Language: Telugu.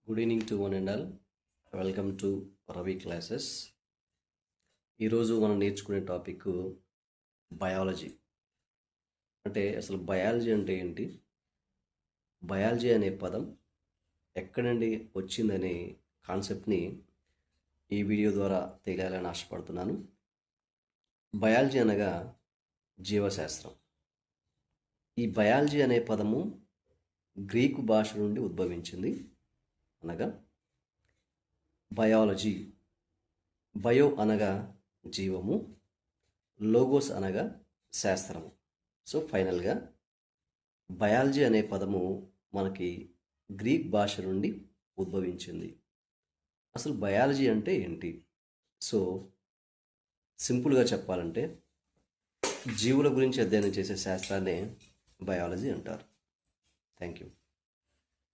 Good evening to one and all. Welcome to Ravi classes. ఈరోజు మనం నేర్చుకునే టాపిక్ బయాలజీ. అంటే అసలు బయాలజీ అంటే ఏంటి, బయాలజీ అనే పదం ఎక్కడి నుండి వచ్చిందనే కాన్సెప్ట్ని ఈ వీడియో ద్వారా తెలియాలని ఆశపడుతున్నాను. బయాలజీ అనగా జీవశాస్త్రం. ఈ బయాలజీ అనే పదము గ్రీకు భాష నుండి ఉద్భవించింది. అనగా బయాలజీ, బయో అనగా జీవము, లోగోస్ అనగా శాస్త్రము. సో ఫైనల్గా బయాలజీ అనే పదము మనకి గ్రీక్ భాష నుండి ఉద్భవించింది. అసలు బయాలజీ అంటే ఏంటి? సో సింపుల్గా చెప్పాలంటే జీవుల గురించి అధ్యయనం చేసే శాస్త్రాన్నే బయాలజీ అంటారు. Thank you.